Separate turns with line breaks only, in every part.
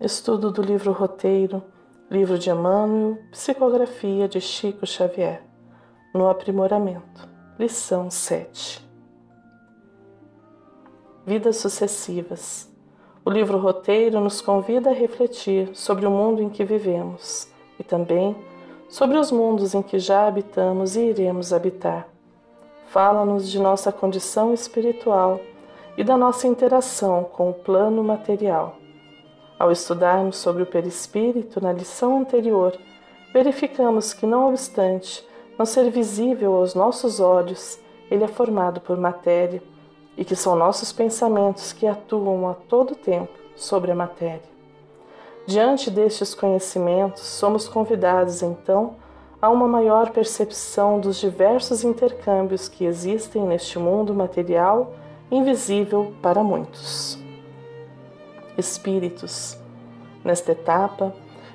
Estudo do livro Roteiro, livro de Emmanuel, psicografia de Chico Xavier, no aprimoramento, lição 7. Vidas sucessivas. O livro Roteiro nos convida a refletir sobre o mundo em que vivemos e também sobre os mundos em que já habitamos e iremos habitar. Fala-nos de nossa condição espiritual e da nossa interação com o plano material. Ao estudarmos sobre o perispírito na lição anterior, verificamos que, não obstante não ser visível aos nossos olhos, ele é formado por matéria e que são nossos pensamentos que atuam a todo tempo sobre a matéria. Diante destes conhecimentos, somos convidados, então, a uma maior percepção dos diversos intercâmbios que existem neste mundo material invisível para muitos. Espíritos. Nesta etapa,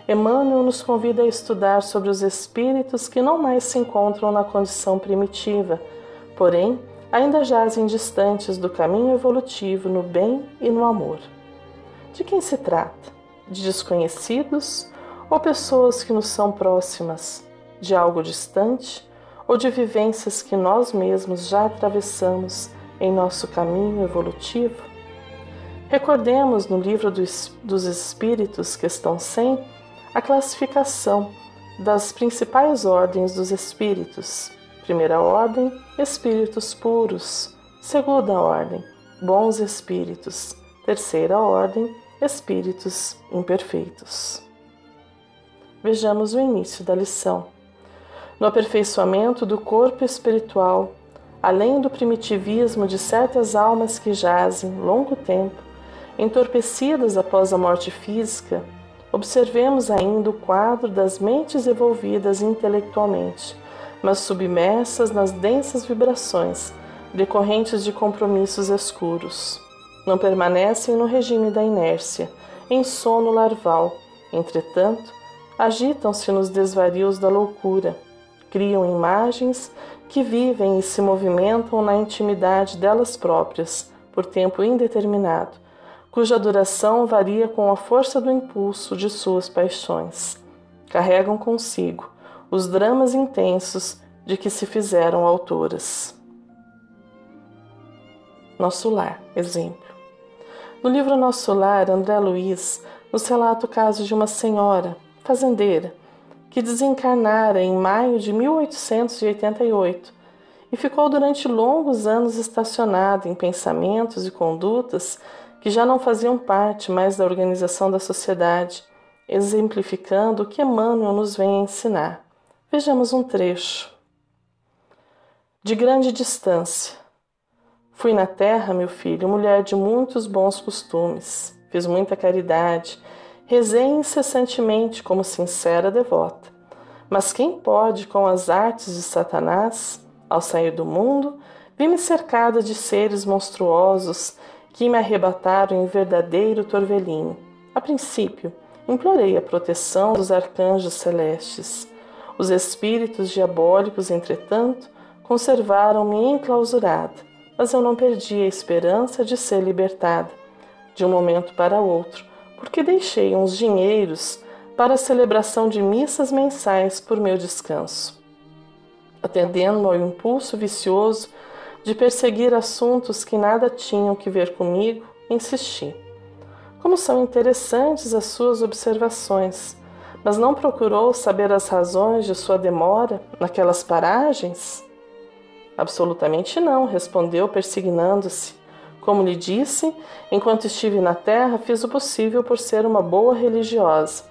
Emmanuel nos convida a estudar sobre os espíritos que não mais se encontram na condição primitiva, porém, ainda jazem distantes do caminho evolutivo no bem e no amor. De quem se trata? De desconhecidos ou pessoas que nos são próximas? De algo distante ou de vivências que nós mesmos já atravessamos em nosso caminho evolutivo? Recordemos no livro dos Espíritos, questão 100, a classificação das principais ordens dos espíritos. Primeira ordem, espíritos puros. Segunda ordem, bons espíritos. Terceira ordem, espíritos imperfeitos. Vejamos o início da lição. No aperfeiçoamento do corpo espiritual, além do primitivismo de certas almas que jazem longo tempo, entorpecidas após a morte física, observemos ainda o quadro das mentes evolvidas intelectualmente, mas submersas nas densas vibrações decorrentes de compromissos escuros. Não permanecem no regime da inércia, em sono larval, entretanto, agitam-se nos desvarios da loucura, criam imagens que vivem e se movimentam na intimidade delas próprias, por tempo indeterminado, cuja duração varia com a força do impulso de suas paixões. Carregam consigo os dramas intensos de que se fizeram autoras. Nosso Lar, exemplo. No livro Nosso Lar, André Luiz nos relata o caso de uma senhora, fazendeira, que desencarnara em maio de 1888 e ficou durante longos anos estacionada em pensamentos e condutas que já não faziam parte mais da organização da sociedade, exemplificando o que Emmanuel nos vem a ensinar. Vejamos um trecho. De grande distância. Fui na terra, meu filho, mulher de muitos bons costumes. Fiz muita caridade, rezei incessantemente como sincera devota. Mas quem pode com as artes de Satanás? Ao sair do mundo, vi-me cercada de seres monstruosos que me arrebataram em verdadeiro torvelinho. A princípio, implorei a proteção dos arcanjos celestes. Os espíritos diabólicos, entretanto, conservaram-me enclausurada, mas eu não perdi a esperança de ser libertada, de um momento para outro, porque deixei uns dinheiros para a celebração de missas mensais por meu descanso. Atendendo ao impulso vicioso de perseguir assuntos que nada tinham que ver comigo, insisti. Como são interessantes as suas observações, mas não procurou saber as razões de sua demora naquelas paragens? Absolutamente não, respondeu, persignando-se. Como lhe disse, enquanto estive na terra, fiz o possível por ser uma boa religiosa.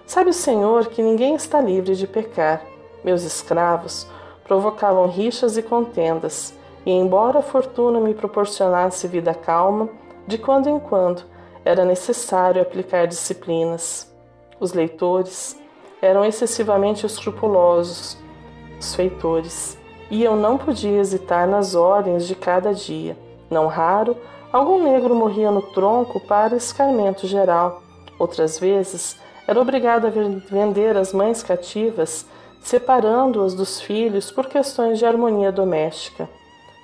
Sabe o Senhor que ninguém está livre de pecar. Meus escravos provocavam rixas e contendas, e embora a fortuna me proporcionasse vida calma, de quando em quando era necessário aplicar disciplinas. Os leitores eram excessivamente escrupulosos, os feitores, e eu não podia hesitar nas ordens de cada dia. Não raro, algum negro morria no tronco para escarmento geral. Outras vezes, era obrigado a vender as mães cativas, separando-as dos filhos por questões de harmonia doméstica.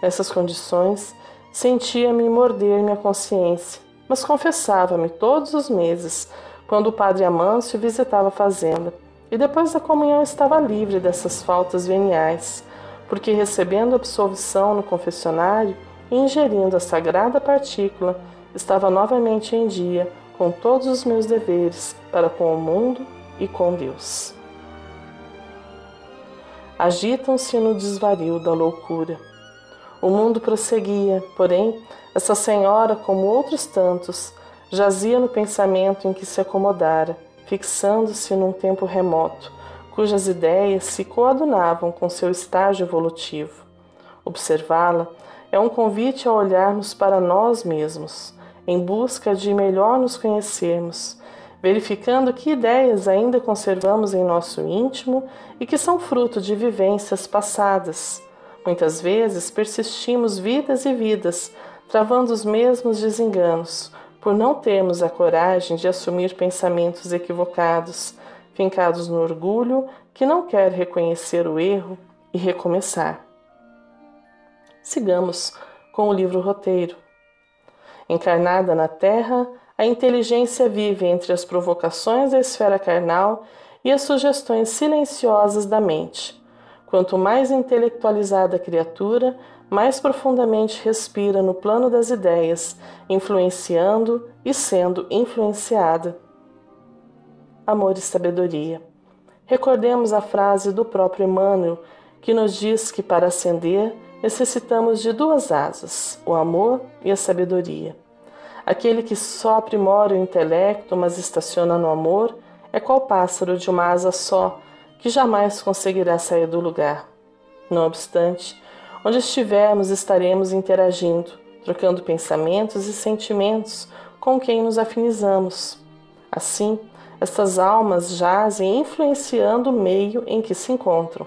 Nessas condições, sentia-me morder minha consciência, mas confessava-me todos os meses quando o padre Amâncio visitava a fazenda, e depois da comunhão estava livre dessas faltas veniais, porque recebendo absolvição no confessionário e ingerindo a sagrada partícula, estava novamente em dia com todos os meus deveres para com o mundo e com Deus. Agitam-se no desvario da loucura. O mundo prosseguia, porém, essa senhora, como outros tantos, jazia no pensamento em que se acomodara, fixando-se num tempo remoto, cujas ideias se coadunavam com seu estágio evolutivo. Observá-la é um convite a olharmos para nós mesmos, em busca de melhor nos conhecermos, verificando que ideias ainda conservamos em nosso íntimo e que são fruto de vivências passadas. Muitas vezes persistimos vidas e vidas, travando os mesmos desenganos, por não termos a coragem de assumir pensamentos equivocados, fincados no orgulho que não quer reconhecer o erro e recomeçar. Sigamos com o livro roteiro. Encarnada na Terra, a inteligência vive entre as provocações da esfera carnal e as sugestões silenciosas da mente. Quanto mais intelectualizada a criatura, mais profundamente respira no plano das ideias, influenciando e sendo influenciada. Amor e sabedoria. Recordemos a frase do próprio Emmanuel, que nos diz que para ascender necessitamos de duas asas, o amor e a sabedoria. Aquele que só aprimora o intelecto, mas estaciona no amor, é qual pássaro de uma asa só, que jamais conseguirá sair do lugar. Não obstante, onde estivermos estaremos interagindo, trocando pensamentos e sentimentos com quem nos afinizamos. Assim, estas almas jazem influenciando o meio em que se encontram.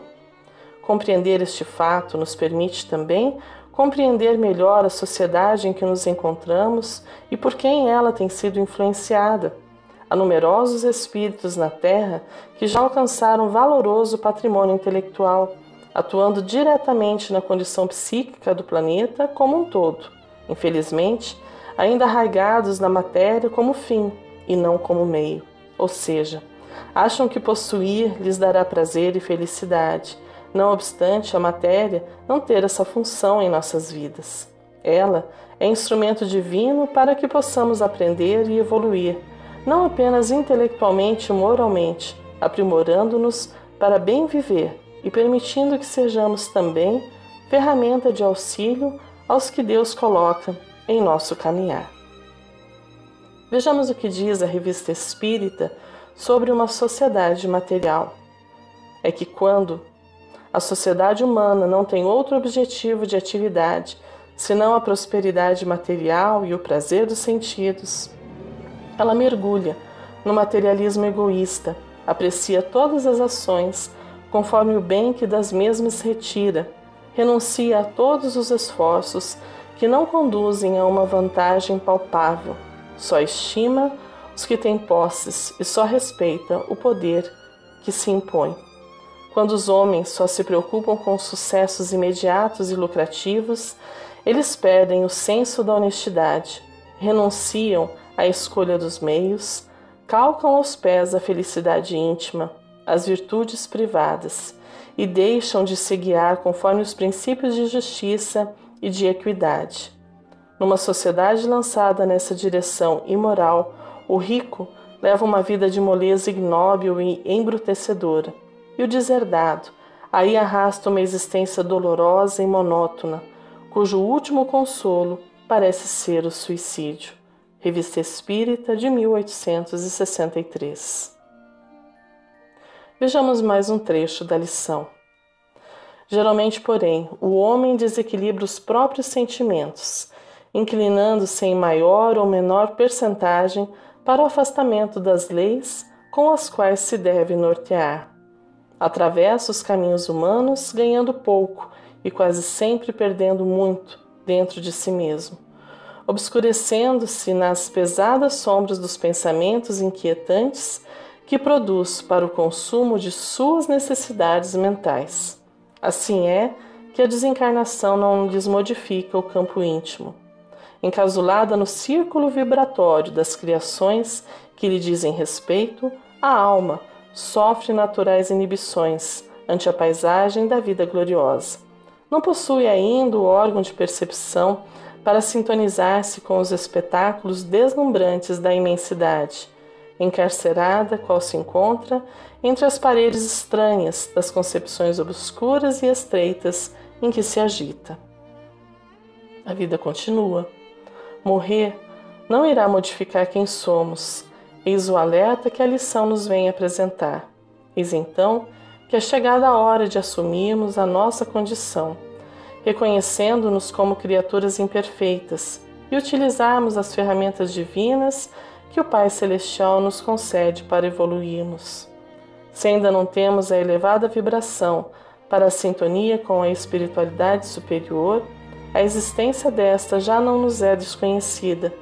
Compreender este fato nos permite também compreender melhor a sociedade em que nos encontramos e por quem ela tem sido influenciada. Há numerosos espíritos na Terra que já alcançaram valoroso patrimônio intelectual, atuando diretamente na condição psíquica do planeta como um todo, infelizmente, ainda arraigados na matéria como fim e não como meio, ou seja, acham que possuir lhes dará prazer e felicidade, não obstante a matéria não ter essa função em nossas vidas. Ela é instrumento divino para que possamos aprender e evoluir, não apenas intelectualmente e moralmente, aprimorando-nos para bem viver e permitindo que sejamos também ferramenta de auxílio aos que Deus coloca em nosso caminhar. Vejamos o que diz a Revista Espírita sobre uma sociedade material. É que quando a sociedade humana não tem outro objetivo de atividade senão a prosperidade material e o prazer dos sentidos, ela mergulha no materialismo egoísta, aprecia todas as ações conforme o bem que das mesmas retira, renuncia a todos os esforços que não conduzem a uma vantagem palpável, só estima os que têm posses e só respeita o poder que se impõe. Quando os homens só se preocupam com sucessos imediatos e lucrativos, eles perdem o senso da honestidade, renunciam à escolha dos meios, calcam aos pés a felicidade íntima, as virtudes privadas, e deixam de se guiar conforme os princípios de justiça e de equidade. Numa sociedade lançada nessa direção imoral, o rico leva uma vida de moleza ignóbil e embrutecedora, e o deserdado aí arrasta uma existência dolorosa e monótona, cujo último consolo parece ser o suicídio. Revista Espírita de 1863. Vejamos mais um trecho da lição. Geralmente, porém, o homem desequilibra os próprios sentimentos, inclinando-se em maior ou menor percentagem para o afastamento das leis com as quais se deve nortear. Atravessa os caminhos humanos ganhando pouco e quase sempre perdendo muito dentro de si mesmo, obscurecendo-se nas pesadas sombras dos pensamentos inquietantes que produz para o consumo de suas necessidades mentais. Assim é que a desencarnação não lhes modifica o campo íntimo. Encasulada no círculo vibratório das criações que lhe dizem respeito, a alma sofre naturais inibições ante a paisagem da vida gloriosa. Não possui ainda o órgão de percepção para sintonizar-se com os espetáculos deslumbrantes da imensidade, encarcerada qual se encontra entre as paredes estranhas das concepções obscuras e estreitas em que se agita. A vida continua. Morrer não irá modificar quem somos. Eis o alerta que a lição nos vem apresentar. Eis então que é chegada a hora de assumirmos a nossa condição, reconhecendo-nos como criaturas imperfeitas e utilizarmos as ferramentas divinas que o Pai Celestial nos concede para evoluirmos. Se ainda não temos a elevada vibração para a sintonia com a espiritualidade superior, a existência desta já não nos é desconhecida,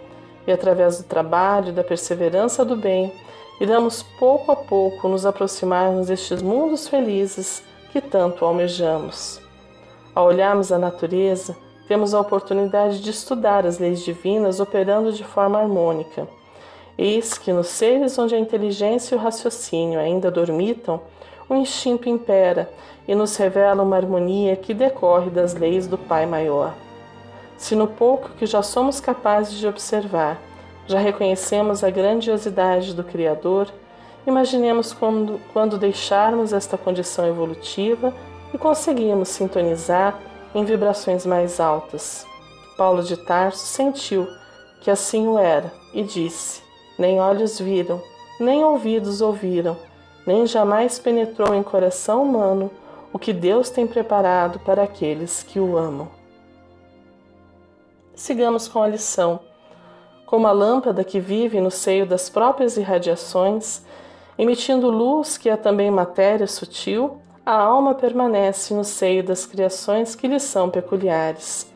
e através do trabalho e da perseverança do bem, iremos pouco a pouco nos aproximarmos destes mundos felizes que tanto almejamos. Ao olharmos a natureza, temos a oportunidade de estudar as leis divinas operando de forma harmônica. Eis que nos seres onde a inteligência e o raciocínio ainda dormitam, o instinto impera e nos revela uma harmonia que decorre das leis do Pai Maior. Se no pouco que já somos capazes de observar, já reconhecemos a grandiosidade do Criador, imaginemos quando deixarmos esta condição evolutiva e conseguirmos sintonizar em vibrações mais altas. Paulo de Tarso sentiu que assim o era e disse: nem olhos viram, nem ouvidos ouviram, nem jamais penetrou em coração humano o que Deus tem preparado para aqueles que o amam. Sigamos com a lição. Como a lâmpada que vive no seio das próprias irradiações, emitindo luz que é também matéria sutil, a alma permanece no seio das criações que lhe são peculiares,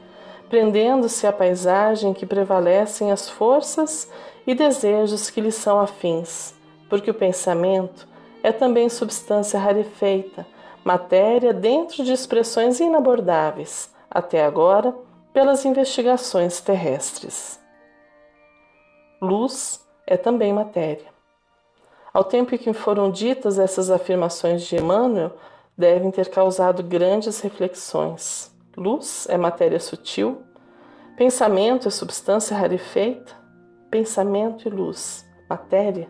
prendendo-se à paisagem que prevalecem as forças e desejos que lhe são afins, porque o pensamento é também substância rarefeita, matéria dentro de expressões inabordáveis, até agora, pelas investigações terrestres. Luz é também matéria. Ao tempo em que foram ditas essas afirmações de Emmanuel, devem ter causado grandes reflexões. Luz é matéria sutil? Pensamento é substância rarefeita? Pensamento e luz, matéria?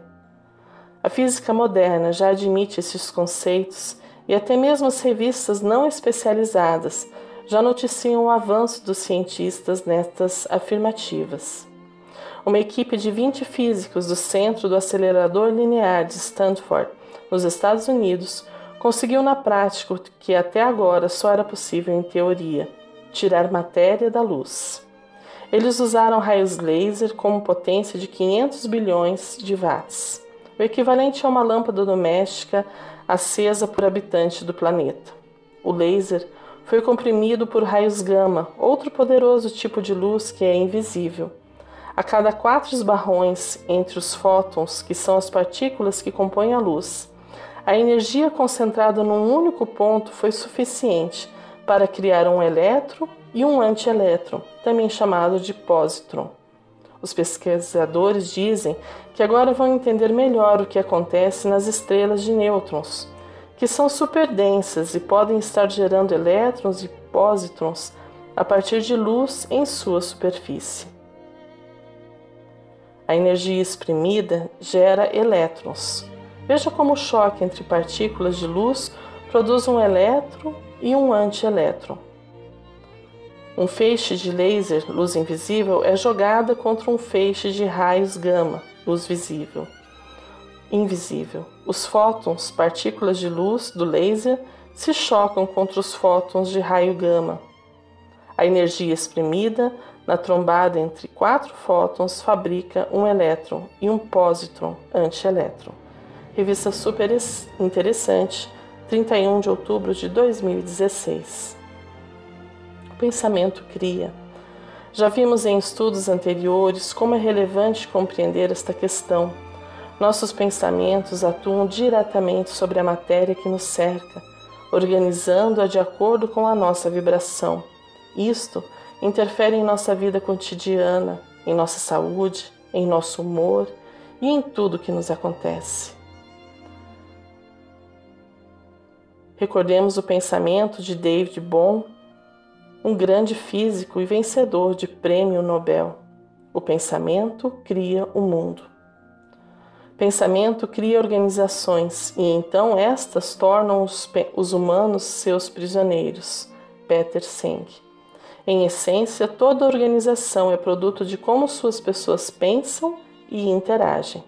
A física moderna já admite esses conceitos e até mesmo as revistas não especializadas já noticiam o avanço dos cientistas nestas afirmativas. Uma equipe de 20 físicos do Centro do Acelerador Linear de Stanford, nos Estados Unidos, conseguiu na prática o que até agora só era possível em teoria: tirar matéria da luz. Eles usaram raios laser com potência de 500 bilhões de watts, o equivalente a uma lâmpada doméstica acesa por habitante do planeta. O laser foi comprimido por raios gama, outro poderoso tipo de luz que é invisível. A cada 4 esbarrões entre os fótons, que são as partículas que compõem a luz, a energia concentrada num único ponto foi suficiente para criar um elétron e um antielétron, também chamado de pósitron. Os pesquisadores dizem que agora vão entender melhor o que acontece nas estrelas de nêutrons, que são superdensas e podem estar gerando elétrons e pósitrons a partir de luz em sua superfície. A energia exprimida gera elétrons. Veja como o choque entre partículas de luz produz um elétron e um antielétron. Um feixe de laser, luz invisível, é jogada contra um feixe de raios gama, luz visível. Invisível. Os fótons, partículas de luz do laser, se chocam contra os fótons de raio gama. A energia exprimida, na trombada entre 4 fótons, fabrica um elétron e um pósitron, antielétron. Revista super interessante, 31 de outubro de 2016. O pensamento cria. Já vimos em estudos anteriores como é relevante compreender esta questão. Nossos pensamentos atuam diretamente sobre a matéria que nos cerca, organizando-a de acordo com a nossa vibração. Isto interfere em nossa vida cotidiana, em nossa saúde, em nosso humor e em tudo que nos acontece. Recordemos o pensamento de David Bohm, um grande físico e vencedor de prêmio Nobel. O pensamento cria o mundo. Pensamento cria organizações e então estas tornam os humanos seus prisioneiros. Peter Senge. Em essência, toda organização é produto de como suas pessoas pensam e interagem.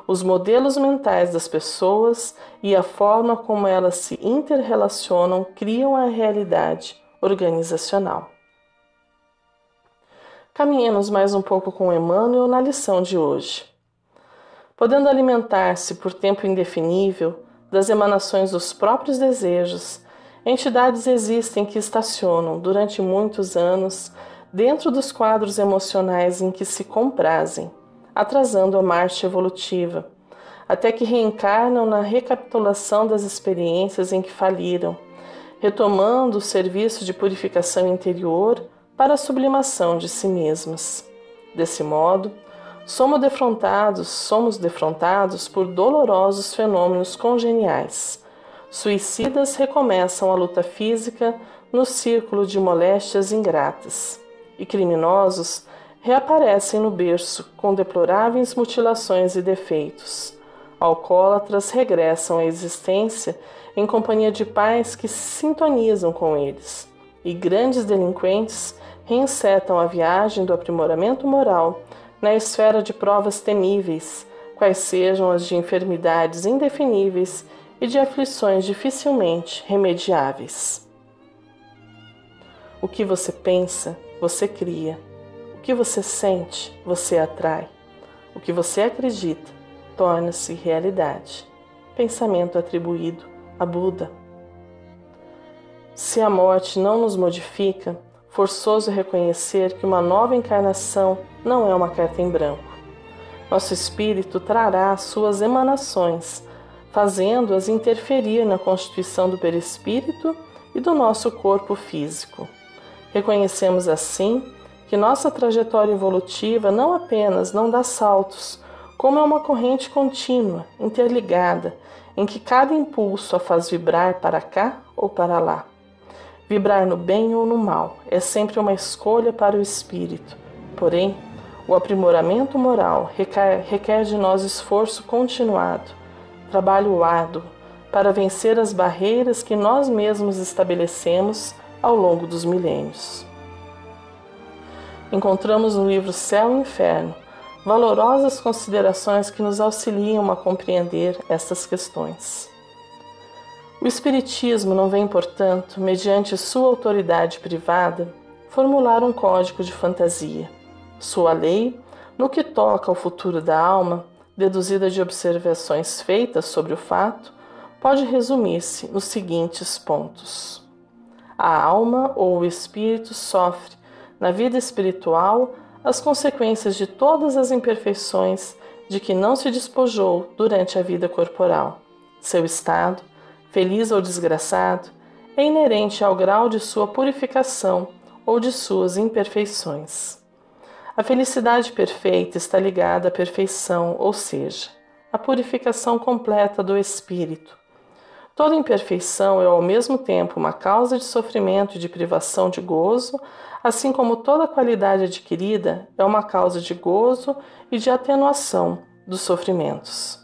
Os modelos mentais das pessoas e a forma como elas se interrelacionam criam a realidade organizacional. Caminhemos mais um pouco com Emmanuel na lição de hoje. Podendo alimentar-se por tempo indefinível das emanações dos próprios desejos, entidades existem que estacionam durante muitos anos dentro dos quadros emocionais em que se comprazem, atrasando a marcha evolutiva, até que reencarnam na recapitulação das experiências em que faliram, retomando o serviço de purificação interior para a sublimação de si mesmas. Desse modo, somos defrontados por dolorosos fenômenos congeniais. Suicidas recomeçam a luta física no círculo de moléstias ingratas, e criminosos reaparecem no berço com deploráveis mutilações e defeitos. Alcoólatras regressam à existência em companhia de pais que se sintonizam com eles, e grandes delinquentes reencetam a viagem do aprimoramento moral na esfera de provas temíveis, quais sejam as de enfermidades indefiníveis e de aflições dificilmente remediáveis. O que você pensa, você cria. O que você sente, você atrai. O que você acredita, torna-se realidade. Pensamento atribuído a Buda. Se a morte não nos modifica, forçoso reconhecer que uma nova encarnação não é uma carta em branco. Nosso espírito trará suas emanações, fazendo-as interferir na constituição do perispírito e do nosso corpo físico. Reconhecemos assim que nossa trajetória evolutiva não apenas não dá saltos, como é uma corrente contínua, interligada, em que cada impulso a faz vibrar para cá ou para lá. Vibrar no bem ou no mal é sempre uma escolha para o espírito. Porém, o aprimoramento moral requer de nós esforço continuado, trabalho árduo, para vencer as barreiras que nós mesmos estabelecemos ao longo dos milênios. Encontramos no livro Céu e Inferno valorosas considerações que nos auxiliam a compreender estas questões. O Espiritismo não vem, portanto, mediante sua autoridade privada, formular um código de fantasia. Sua lei, no que toca ao futuro da alma, deduzida de observações feitas sobre o fato, pode resumir-se nos seguintes pontos. A alma ou o espírito sofre, na vida espiritual, as consequências de todas as imperfeições de que não se despojou durante a vida corporal. Seu estado, feliz ou desgraçado, é inerente ao grau de sua purificação ou de suas imperfeições. A felicidade perfeita está ligada à perfeição, ou seja, à purificação completa do espírito. Toda imperfeição é ao mesmo tempo uma causa de sofrimento e de privação de gozo, assim como toda qualidade adquirida é uma causa de gozo e de atenuação dos sofrimentos.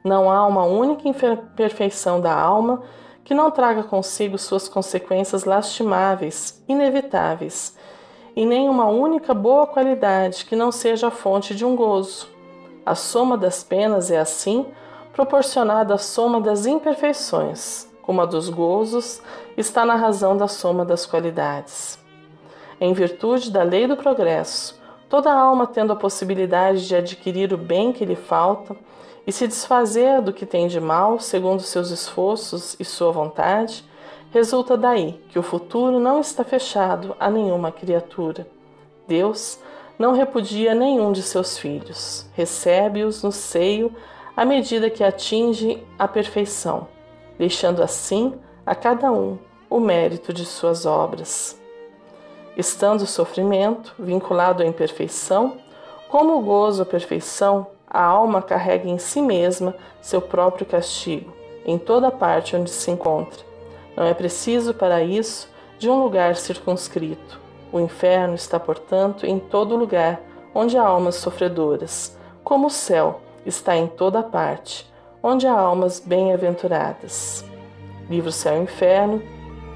Não há uma única imperfeição da alma que não traga consigo suas consequências lastimáveis, inevitáveis, e nem uma única boa qualidade que não seja a fonte de um gozo. A soma das penas é, assim, proporcionada à soma das imperfeições, como a dos gozos está na razão da soma das qualidades. Em virtude da lei do progresso, toda alma tendo a possibilidade de adquirir o bem que lhe falta e se desfazer do que tem de mal, segundo seus esforços e sua vontade, resulta daí que o futuro não está fechado a nenhuma criatura. Deus não repudia nenhum de seus filhos, recebe-os no seio à medida que atinge a perfeição, deixando assim a cada um o mérito de suas obras. Estando o sofrimento vinculado à imperfeição, Como o gozo a perfeição, a alma carrega em si mesma seu próprio castigo, em toda parte onde se encontra. Não é preciso, para isso, de um lugar circunscrito. O inferno está, portanto, em todo lugar onde há almas sofredoras, como o céu está em toda parte, onde há almas bem-aventuradas. Livro Céu e Inferno,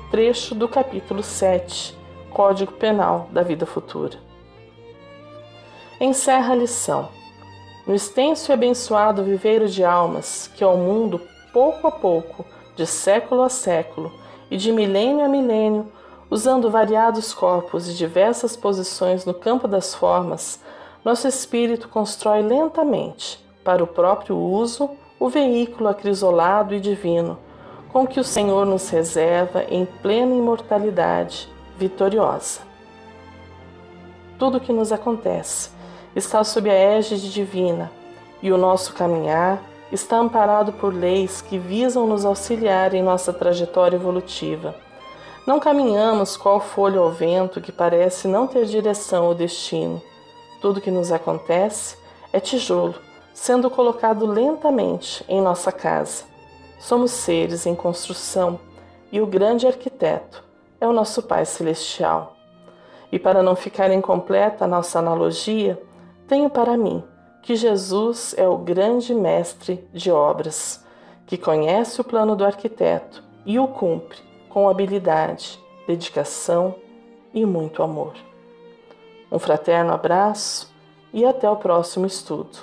trecho do capítulo 7, Código Penal da Vida Futura. Encerra a lição. No extenso e abençoado viveiro de almas, que é o mundo, pouco a pouco, de século a século e de milênio a milênio, usando variados corpos e diversas posições no campo das formas, nosso espírito constrói lentamente, para o próprio uso, o veículo acrisolado e divino, com que o Senhor nos reserva em plena imortalidade vitoriosa. Tudo o que nos acontece está sob a égide divina, e o nosso caminhar está amparado por leis que visam nos auxiliar em nossa trajetória evolutiva. Não caminhamos qual folha ao vento que parece não ter direção ou destino. Tudo que nos acontece é tijolo, sendo colocado lentamente em nossa casa. Somos seres em construção e o grande arquiteto é o nosso Pai Celestial. E para não ficar incompleta a nossa analogia, tenho para mim que Jesus é o grande mestre de obras, que conhece o plano do arquiteto e o cumpre com habilidade, dedicação e muito amor. Um fraterno abraço e até o próximo estudo.